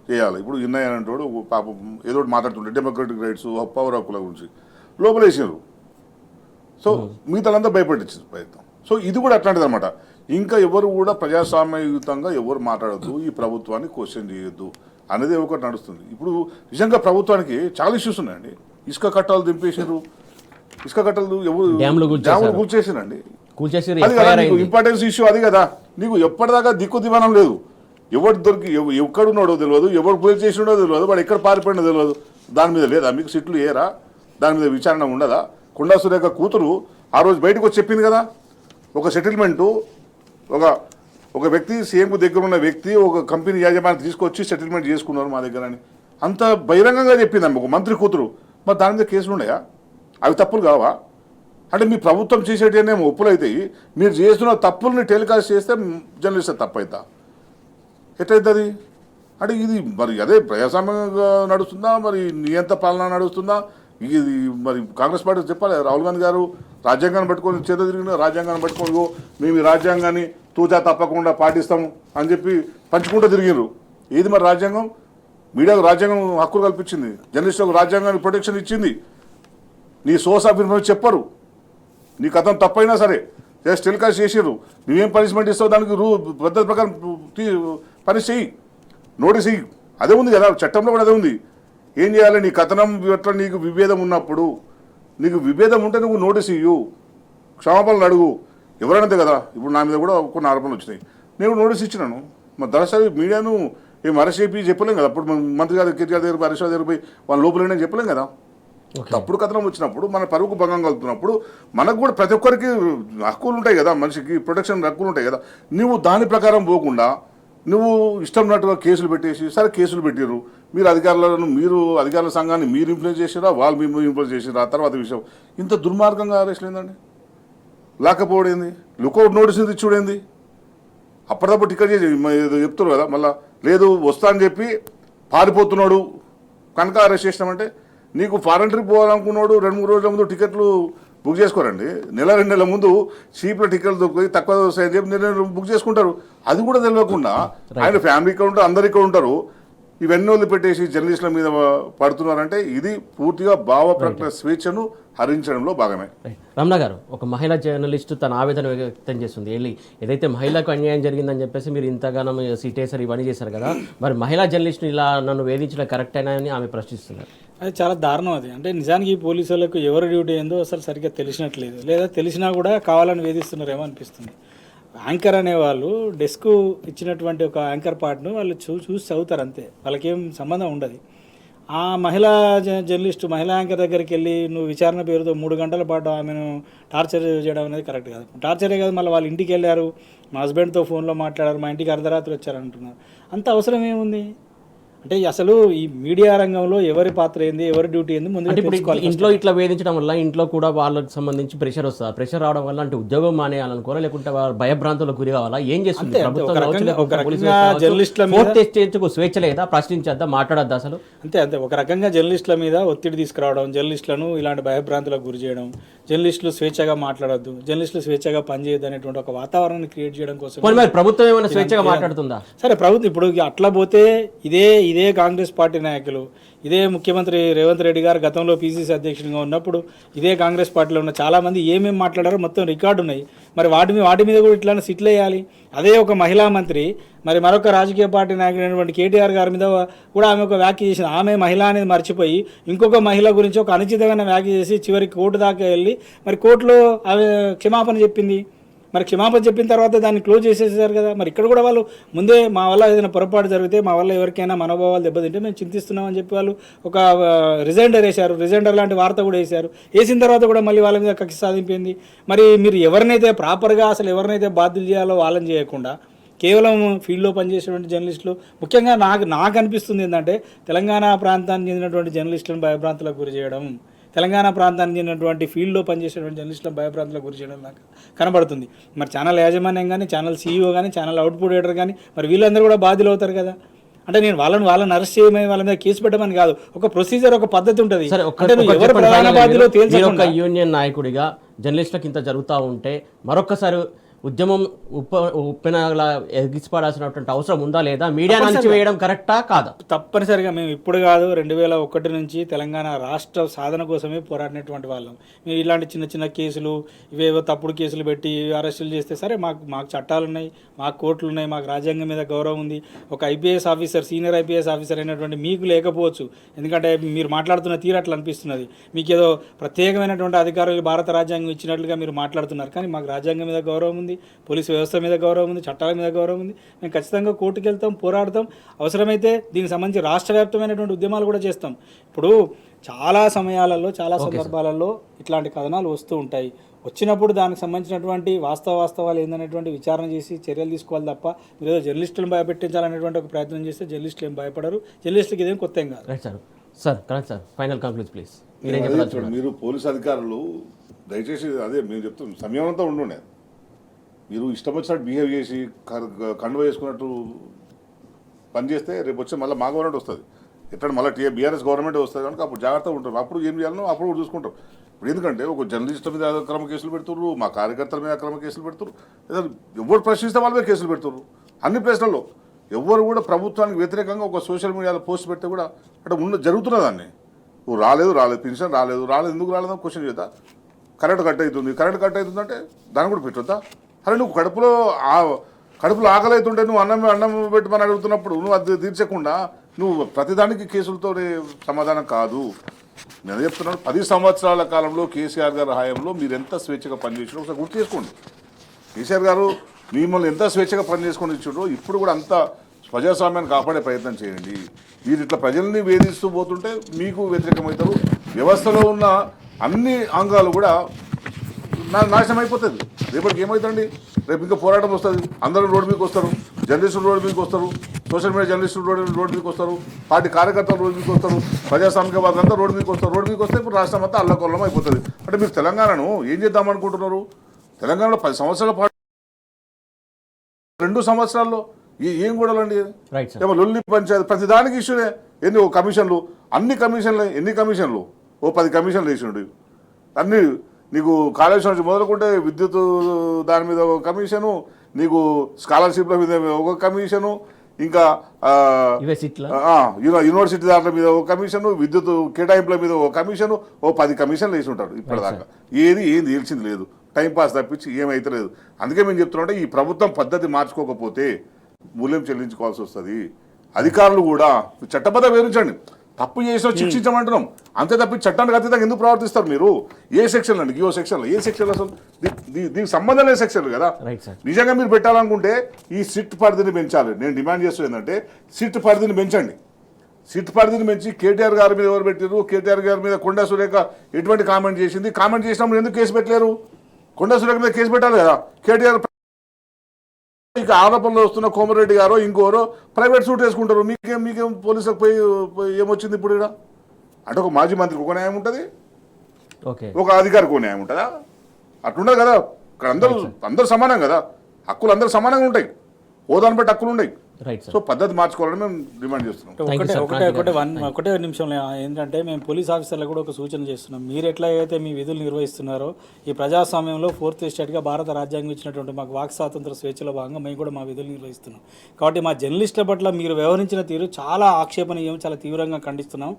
చేయాలి. ఇప్పుడు ఇన్నయ్య అంటాడు పాపం ఏదో మాట్లాడుతుంటే డెమోక్రటిక్ రైట్స్, పవర్ హక్కుల గురించి లోపలేసారు. సో మిగతాలంతా భయపడించారు ప్రయత్నం. సో ఇది కూడా అట్లాంటిది అనమాట. ఇంకా ఎవరు కూడా ప్రజాస్వామ్యయుతంగా ఎవరు మాట్లాడద్దు, ఈ ప్రభుత్వాన్ని క్వశ్చన్ చేయొద్దు అనేది ఒకటి నడుస్తుంది. ఇప్పుడు నిజంగా ప్రభుత్వానికి చాలా ఇష్యూస్ ఉన్నాయండి. ఇసుక కట్టాలు దింపేసారు, ఇసుక కట్టలు ఎవరు డ్యాములు కూల్చేసారండి. అది కదా నీకు ఇంపార్టెన్స్ ఇష్యూ, అది కదా. నీకు ఎప్పటిదాకా దిక్కు దివానం లేదు, ఎవరు దొరికి ఎక్కడున్నాడో తెలియదు, ఎవరు పూజ చేసినాడో తెలియదు, వాడు ఎక్కడ పారిపోయినో తెలియదు. దాని మీద లేదా మీకు సిట్లు ఏరా? దాని మీద విచారణ ఉండదా? కొండా సురేఖ కూతురు ఆ రోజు బయటకు వచ్చి చెప్పింది కదా, ఒక సెటిల్మెంటు, ఒక వ్యక్తి సీఎంకు దగ్గర ఉన్న వ్యక్తి ఒక కంపెనీ యాజమాన్యం తీసుకొచ్చి సెటిల్మెంట్ చేసుకున్నారు మా దగ్గర అని అంత బహిరంగంగా చెప్పింది ఆమె, ఒక మంత్రి కూతురు. మరి దాని మీద కేసులు ఉన్నాయా? అవి తప్పులు కావా? అంటే మీ ప్రభుత్వం చేసేటేమో ఒప్పులు అవుతాయి, మీరు చేస్తున్న తప్పుల్ని టెలికాస్ట్ చేస్తే జర్నలిస్ట్ తప్పు అవుతా ఎట్లయితుంది? అంటే ఇది మరి అదే ప్రజాస్వామ్యంగా నడుస్తుందా, మరి నియంత పాలన నడుస్తుందా? ఇది మరి కాంగ్రెస్ పార్టీ చెప్పాలి. రాహుల్ గాంధీ గారు రాజ్యాంగాన్ని పట్టుకొని చేత తిరిగిన, రాజ్యాంగాన్ని పట్టుకొని మేము ఈ రాజ్యాంగాన్ని తూచా తప్పకుండా పాటిస్తాము అని చెప్పి పంచుకుంటూ తిరిగినారు. ఏది మరి రాజ్యాంగం? మీడియాకు రాజ్యాంగం హక్కులు కల్పించింది, జర్నలిస్టులకు రాజ్యాంగానికి ప్రొటెక్షన్ ఇచ్చింది. నీ సోర్స్ ఆఫ్ ఇన్ఫర్మేషన్ చెప్పరు, నీ కథం తప్పైనా సరే జస్ట్ టెలికాస్ట్ చేసారు, నువ్వేం పనిష్మెంట్ ఇస్తావు దానికి పద్ధతి ప్రకారం పనిష్ చెయ్యి, నోటీస్ ఇయ్యి. అదే ఉంది కదా చట్టంలో కూడా అదే ఉంది. ఏం చేయాలి? నీ కథనం పట్ల నీకు విభేదం ఉన్నప్పుడు, నీకు విభేదం ఉంటే నువ్వు నోటీస్ ఇయ్యు, క్షమాపణలు అడుగు. ఎవరైనా కదా. ఇప్పుడు నా మీద కూడా కొన్ని ఆరోపణలు వచ్చినాయి, నేను నోటీస్ ఇచ్చినాను. మరి దరసరి మీడియాను ఏం అరెస్ట్ చేసి చెప్పలేం కదా. అప్పుడు మంత్రి గారు కేటీఆర్ దగ్గర అరెస్ట్ దగ్గర పోయి వాళ్ళ లోపలేనని చెప్పలేం కదా. తప్పుడు కథనం వచ్చినప్పుడు, మన పరువుకు భంగం కలుగుతున్నప్పుడు మనకు కూడా ప్రతి ఒక్కరికి హక్కులు ఉంటాయి కదా, మనిషికి ప్రొటెక్షన్ హక్కులు ఉంటాయి కదా. నువ్వు దాని ప్రకారం పోకుండా నువ్వు ఇష్టం ఉన్నట్టుగా కేసులు పెట్టేసి, సరే కేసులు పెట్టారు, మీరు అధికారుల సంఘాన్ని మీరు ఇన్ఫ్లుయెన్స్ చేసిరా, వాళ్ళు మీరు ఇన్ఫ్లుయెన్స్ చేసిరా, ఆ తర్వాత విషయం. ఇంత దుర్మార్గంగా అరెస్ట్లు ఏందండి? లేకపోవడం ఏంది? లుకౌట్ నోటీస్ ఇచ్చుడేంది? అప్పటిదప్పుడు టికెట్ చేసి చెప్తున్నారు కదా, మళ్ళీ లేదు వస్తా అని చెప్పి పారిపోతున్నాడు కనుక అరెస్ట్ చేసినామంటే నీకు ఫారెన్ ట్రిప్ పోవాలనుకున్నాడు 2-3 రోజుల ముందు టికెట్లు బుక్ చేసుకోరండి. 1-2 నెలల ముందు చీప్లో టికెట్లు దొరికి తక్కువ వస్తాయని చెప్పి నేను బుక్ చేసుకుంటారు. అది కూడా తెలియకుండా ఆయన ఫ్యామిలీ ఇక్కడ ఉంటారు, అందరు ఇక్కడ ఉంటారు. ఇవన్నీ వదిలిపెట్టేసి జర్నలిస్టుల మీద పడుతున్నారంటే ఇది పూర్తిగా భావ ప్రకటన స్వేచ్ఛను హరించడంలో భాగమే. రమణ గారు, ఒక మహిళా జర్నలిస్టు తన ఆవేదన వ్యక్తం చేస్తుంది. ఏదైతే మహిళకు అన్యాయం జరిగిందని చెప్పేసి మీరు ఇంతగానం సిటేసర్ ఇవన్నీ చేశారు కదా, మరి మహిళా జర్నలిస్టుని ఇలా నన్ను వేధించడం కరెక్టేనా అని ఆమె ప్రశ్నిస్తున్నారు. అది చాలా దారుణం. అది అంటే నిజానికి ఈ పోలీసులకు ఎవరి డ్యూటీ ఏందో అసలు సరిగ్గా తెలిసినట్లేదు, లేదా తెలిసినా కూడా కావాలని వేధిస్తున్నారేమో అనిపిస్తుంది. యాంకర్ అనేవాళ్ళు డెస్క్ ఇచ్చినటువంటి ఒక యాంకర్ పార్ట్ను వాళ్ళు చూసి చదువుతారు అంతే, వాళ్ళకేం సంబంధం ఉండదు. ఆ మహిళా జర్నలిస్టు మహిళా యాంకర్ దగ్గరికి వెళ్ళి నువ్వు విచారణ పేరుతో 3 గంటల పాటు ఆమెను టార్చర్ చేయడం అనేది కరెక్ట్ కాదు. టార్చరే కాదు, మళ్ళీ వాళ్ళ ఇంటికి వెళ్ళారు, మా హస్బెండ్తో ఫోన్లో మాట్లాడారు, మా ఇంటికి అర్ధరాత్రి వచ్చారంటున్నారు. అంత అవసరం ఏముంది? అంటే అసలు ఈ మీడియా రంగంలో ఎవరి పాత్ర ఏంది, ఎవరి డ్యూటీ ఏంది ముందు ఇంట్లో ఇట్లా వేధించడం వల్ల ఇంట్లో కూడా వాళ్ళకి సంబంధించి ప్రెషర్ వస్తుంది. ప్రెషర్ రావడం వల్ల అంటే ఉద్యోగం మానేయాలనుకోరా, లేకుంటే భయభ్రాంతులకు గురి కావాలా, ఏం చేస్తుంది ప్రభుత్వం? స్వేచ్ఛ లేదా, ప్రశ్నించద్దా, మాట్లాడద్దా అసలు? అంతే ఒక రకంగా జర్నలిస్టుల మీద ఒత్తిడి తీసుకురావడం, జర్నలిస్టులను ఇలాంటి భయభ్రాంతులకు గురి చేయడం, జర్నలిస్టులు స్వేచ్ఛగా మాట్లాడొద్దు, జర్నలిస్టులు స్వేచ్ఛగా పనిచేయద్దు అనేటువంటి ఒక వాతావరణాన్ని క్రియేట్ చేయడం కోసం మరి ప్రభుత్వం ఏమైనా స్వేచ్ఛగా మాట్లాడుతుందా? సరే, ప్రభుత్వం ఇప్పుడు అట్లా పోతే ఇదే కాంగ్రెస్ పార్టీ నాయకులు, ఇదే ముఖ్యమంత్రి రేవంత్ రెడ్డి గారు గతంలో పీసీసీ అధ్యక్షుడిగా ఉన్నప్పుడు ఇదే కాంగ్రెస్ పార్టీలో ఉన్న చాలామంది ఏమేమి మాట్లాడారో మొత్తం రికార్డు ఉన్నాయి. మరి వాటి మీద కూడా ఇట్లానే సిట్లు వేయాలి. అదే ఒక మహిళా మంత్రి మరి మరొక రాజకీయ పార్టీ నాయకుడైనటువంటి కేటీఆర్ గారి మీద కూడా ఆమె ఒక వ్యాఖ్య చేసింది. ఆమె మహిళ అనేది మర్చిపోయి ఇంకొక మహిళ గురించి ఒక అనుచితమైన వ్యాఖ్య చేసి చివరికి కోర్టు దాకా వెళ్ళి మరి కోర్టులో ఆమె క్షమాపణ చెప్పింది. మరి క్షమాపణ చెప్పిన తర్వాత దాన్ని క్లోజ్ చేసేసారు కదా. మరి ఇక్కడ కూడా వాళ్ళు ముందే మా వల్ల ఏదైనా పొరపాటు జరిగితే, మా వల్ల ఎవరికైనా మనోభావాలు దెబ్బతింటే మేము చింతిస్తున్నామని చెప్పి వాళ్ళు ఒక రిజైండర్ వేశారు. రిజైండర్ లాంటి వార్త కూడా వేశారు. వేసిన తర్వాత కూడా మళ్ళీ వాళ్ళ మీద కక్ష సాధింపింది. మరి మీరు ఎవరినైతే ప్రాపర్గా అసలు ఎవరినైతే బాధ్యులు చేయాలో వాళ్ళని చేయకుండా కేవలం ఫీల్డ్లో పనిచేసేటువంటి జర్నలిస్టులు, ముఖ్యంగా నాకు అనిపిస్తుంది ఏంటంటే తెలంగాణ ప్రాంతానికి చెందినటువంటి జర్నలిస్టులను భయభ్రాంతులకు గురి చేయడం, తెలంగాణ ప్రాంతానికి చెందినటువంటి ఫీల్డ్లో పనిచేసేటువంటి జర్నలిస్టులను భయభ్రాంతులకు గురి చేయడం నాకు కనబడుతుంది. మరి ఛానల్ యాజమాన్యం కానీ, ఛానల్ సీఈఓ కానీ, ఛానల్ అవుట్పుట్ ఎడిటర్ కానీ మరి వీళ్ళందరూ కూడా బాధ్యులు అవుతారు కదా. అంటే నేను వాళ్ళని అరెస్ట్ చేయమని, వాళ్ళ మీద కేసు పెట్టమని కాదు, ఒక ప్రొసీజర్, ఒక పద్ధతి ఉంటుంది. ఒక యూనియన్ నాయకుడిగా జర్నలిస్టులకు ఇంత జరుగుతూ ఉంటే మరొకసారి ఉద్యమం ఉప్పెనలా ఎగిసిపడాల్సినటువంటి అవసరం ఉందా లేదా? మీడియా నుంచి వేయడం కరెక్టా కాదా? తప్పనిసరిగా మేము ఇప్పుడు కాదు, 2001 నుంచి తెలంగాణ రాష్ట్ర సాధన కోసమే పోరాడినటువంటి వాళ్ళం. మేము ఇలాంటి చిన్న చిన్న కేసులు, ఇవేవో తప్పుడు కేసులు పెట్టి అరెస్టులు చేస్తే సరే, మాకు చట్టాలు ఉన్నాయి, మాకు కోర్టులు ఉన్నాయి, మాకు రాజ్యాంగం మీద గౌరవం ఉంది. ఒక IPS officer, senior IPS officer అయినటువంటి మీకు లేకపోవచ్చు, ఎందుకంటే మీరు మాట్లాడుతున్న తీరు అట్లా అనిపిస్తున్నది. మీకు ఏదో ప్రత్యేకమైనటువంటి అధికారులు భారత రాజ్యాంగం ఇచ్చినట్లుగా మీరు మాట్లాడుతున్నారు. కానీ మాకు రాజ్యాంగం మీద గౌరవం ఉంది, పోలీసు వ్యవస్థ మీద గౌరవం ఉంది, చట్టాల మీద గౌరవం ఉంది. మేము ఖచ్చితంగా కోర్టుకు వెళ్తాం, పోరాడతాం. అవసరమైతే దీనికి సంబంధించి రాష్ట్ర వ్యాప్తమైనటువంటి ఉద్యమాలు కూడా చేస్తాం. ఇప్పుడు చాలా సమయాలలో, చాలా సందర్భాలలో ఇట్లాంటి కథనాలు వస్తూ ఉంటాయి. వచ్చినప్పుడు దానికి సంబంధించినటువంటి వాస్తవాలు ఏందనేటువంటి విచారణ చేసి చర్యలు తీసుకోవాలి తప్ప మీరు ఏదో జర్నలిస్టులను భయపెట్టించాలనేటువంటి ఒక ప్రయత్నం చేస్తే జర్నలిస్టులు ఏం భయపడరు. జర్నలిస్టులకి ఇదేం కొత్త ఏం కాదు. Sir correct sir, final conclude please. మీరు పోలీసు అధికారులు దయచేసి అదే మేము చెప్తాం, సంయమనంతో ఉండుండే. మీరు ఇష్టం వచ్చినట్టు బిహేవ్ చేసి కండువ చేసుకున్నట్టు పనిచేస్తే రేపు వచ్చి మళ్ళీ మా గవర్నమెంట్ వస్తుంది, ఎక్కడ మళ్ళీ బీఆర్ఎస్ గవర్నమెంట్ వస్తుంది కనుక అప్పుడు జాగ్రత్తగా ఉంటారు. అప్పుడు ఏం చేయాలనో అప్పుడు కూడా చూసుకుంటాం. ఇప్పుడు ఎందుకంటే ఒక జర్నలిస్ట్ మీద అక్రమ కేసులు పెడుతున్నారు, మా కార్యకర్తల మీద అక్రమ కేసులు పెడుతున్నారు, ఎవరు ప్రశ్నిస్తే వాళ్ళ మీద కేసులు పెడుతున్నారు. అన్ని ప్లేస్లలో ఎవరు కూడా ప్రభుత్వానికి వ్యతిరేకంగా ఒక సోషల్ మీడియాలో పోస్ట్ పెడితే కూడా అంటే జరుగుతున్నదాన్ని నువ్వు రాలేదు పెన్షన్ రాలేదు ఎందుకు రాలేదని క్వశ్చన్ చేద్దా. కరెంట్ కట్ అవుతుందంటే దాన్ని కూడా పెట్టొద్దా? అరే నువ్వు కడుపులో ఆకలి అవుతుంటే నువ్వు అన్నం పెట్టమని అడుగుతున్నప్పుడు నువ్వు అది తీర్చకుండా నువ్వు ప్రతిదానికి కేసులతో సమాధానం కాదు. నేను చెప్తున్నాను, 10 సంవత్సరాల కాలంలో కేసీఆర్ గారి హయాంలో మీరు ఎంత స్వేచ్ఛగా పనిచేసారో ఒకసారి గుర్తు చేసుకోండి. కేసీఆర్ గారు మిమ్మల్ని ఎంత స్వేచ్ఛగా పనిచేసుకొని ఇచ్చారో ఇప్పుడు కూడా అంత ప్రజాస్వామ్యాన్ని కాపాడే ప్రయత్నం చేయండి. మీరు ఇట్లా ప్రజల్ని వేధిస్తూ పోతుంటే మీకు వ్యతిరేకమవుతారు. వ్యవస్థలో ఉన్న అన్ని అంగాలు కూడా నాశనం అయిపోతుంది. రేపటికి ఏమవుతుంది? రేపు ఇంకా పోరాటం వస్తుంది, అందరూ రోడ్డు మీదకి వస్తారు, జర్నలిస్టులు రోడ్డు మీదకి వస్తారు, సోషల్ మీడియా జర్నలిస్టులు రోడ్డు మీదకి వస్తారు, పార్టీ కార్యకర్తలు రోడ్డు మీదకి వస్తారు, ప్రజాస్వామికవాదులు అంతా రోడ్డు మీదకి వస్తారు. రోడ్డు మీదకి వస్తే ఇప్పుడు రాష్ట్రం అంతా అల్లకొల్లం అయిపోతుంది. అంటే మీరు తెలంగాణను ఏం చేద్దామనుకుంటున్నారు? తెలంగాణలో 10 సంవత్సరాల పాటు 2 సంవత్సరాల్లో ఏం గొడవలండి? Right sir. ఏమో లొల్లి పంచాయతీ ప్రతి దానికి ఇష్యూనే. ఎన్ని ఓ కమిషన్లు, ఎన్ని కమిషన్లు, ఓ 10 కమిషన్లు వేసిండు. అన్ని నీకు కాళేశ్వరం నుంచి మొదలుకుంటే విద్యుత్ దాని మీద ఒక కమిషను, నీకు స్కాలర్షిప్ల మీద ఒక కమిషను, ఇంకా యూనివర్సిటీ దాంట్ల మీద ఒక కమిషను, విద్యుత్ కేటాయింపుల మీద ఒక కమిషను, ఓ 10 కమిషన్లు వేసి ఉంటారు ఇప్పటిదాకా. ఏది తెలిసింది లేదు, టైంపాస్ తప్పించి ఏమైతే లేదు. అందుకే మేము చెప్తున్నాం, ఈ ప్రభుత్వం పద్ధతి మార్చుకోకపోతే మూల్యం చెల్లించుకోవాల్సి వస్తుంది. అధికారులు కూడా చట్టబద్ధ వివరించండి, తప్పు చేసినా శిక్షించమంటున్నాం అంతే తప్పి చట్టానికి అతీతంగా ఎందుకు ప్రవర్తిస్తారు మీరు? ఏ సెక్షన్లు అండి? గియో సెక్షన్లు, ఏ సెక్షన్లు అసలు దీనికి సంబంధం లేని సెక్షన్లు కదా. నిజంగా మీరు పెట్టాలనుకుంటే ఈ సిట్ పరిధిని పెంచాలి. నేను డిమాండ్ చేస్తుంది ఏంటంటే సిట్ పరిధిని పెంచండి. సిట్ పరిధిని పెంచి కేటీఆర్ గారి మీద ఎవరు పెట్టారు? కేటీఆర్ గారి మీద కొండా సురేఖ ఎటువంటి కామెంట్ చేసింది? కామెంట్ చేసినప్పుడు ఎందుకు కేసు పెట్టలేరు? కొండా సురేఖ మీద కేసు పెట్టాలి కదా. కేటీఆర్ ఇక ఆరోపణలు వస్తున్న కోమరెడ్డి గారో ఇంకోరో ప్రైవేట్ సూట్ వేసుకుంటారు. మీకేం పోలీసులకు పోయి ఏమొచ్చింది ఇప్పుడు ఇక్కడ? అంటే ఒక మాజీ మంత్రికి ఒక న్యాయం ఉంటుంది, ఒక అధికారికి ఒక న్యాయం ఉంటుందా? అట్లుండదు కదా. ఇక్కడ అందరూ సమానం కదా, హక్కులు అందరూ సమానంగా ఉంటాయి, హోదాను బట్టి హక్కులు ఉన్నాయి. సో పద్ధతి మార్చుకోవాలని మేము డిమాండ్ చేస్తున్నాం. ఒకటే నిమిషంలో ఏంటంటే మేము పోలీస్ ఆఫీసర్లకు కూడా ఒక సూచన చేస్తున్నాం. మీరు ఎట్లయితే మీ విధులు నిర్వహిస్తున్నారో ఈ ప్రజాస్వామ్యంలో 4th ఎస్టేట్గా భారత రాజ్యాంగం ఇచ్చినటువంటి మాకు వాక్ స్వాతంత్ర స్వేచ్ఛలో భాగంగా మేము కూడా మా విధులు నిర్వహిస్తున్నాం. కాబట్టి మా జర్నలిస్టుల పట్ల మీరు వ్యవహరించిన తీరు చాలా ఆక్షేపణీయం, చాలా తీవ్రంగా ఖండిస్తున్నాం.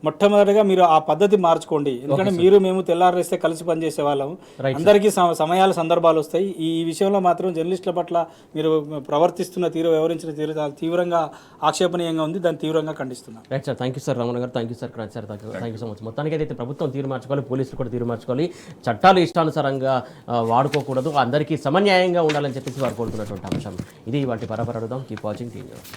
మొట్టమొదటిగా మీరు ఆ పద్ధతి మార్చుకోండి. ఎందుకంటే మీరు మేము తెల్లారేస్తే కలిసి పనిచేసే వాళ్ళం, అందరికీ సమయాల సందర్భాలు వస్తాయి. ఈ విషయంలో మాత్రం జర్నలిస్టుల పట్ల మీరు ప్రవర్తిస్తున్న తీరు, వ్యవహరించిన తీరు చాలా తీవ్రంగా ఆక్షేపణీయంగా ఉంది. దాన్ని తీవ్రంగా ఖండిస్తున్నాం. Right sir, thank you sir Ramana గారు, thank you sir Kranti sir, thank you so much. మొత్తానికి అయితే ప్రభుత్వం తీరు మార్చుకోవాలి, పోలీసులు కూడా తీరు మార్చుకోవాలి, చట్టాలు ఇష్టానుసారంగా వాడుకోకూడదు, అందరికీ సమన్యాయంగా ఉండాలని చెప్పేసి వారు కోరుకున్నటువంటి అంశం ఇది. వాటి పరపరడుదాం. Keep watching TV.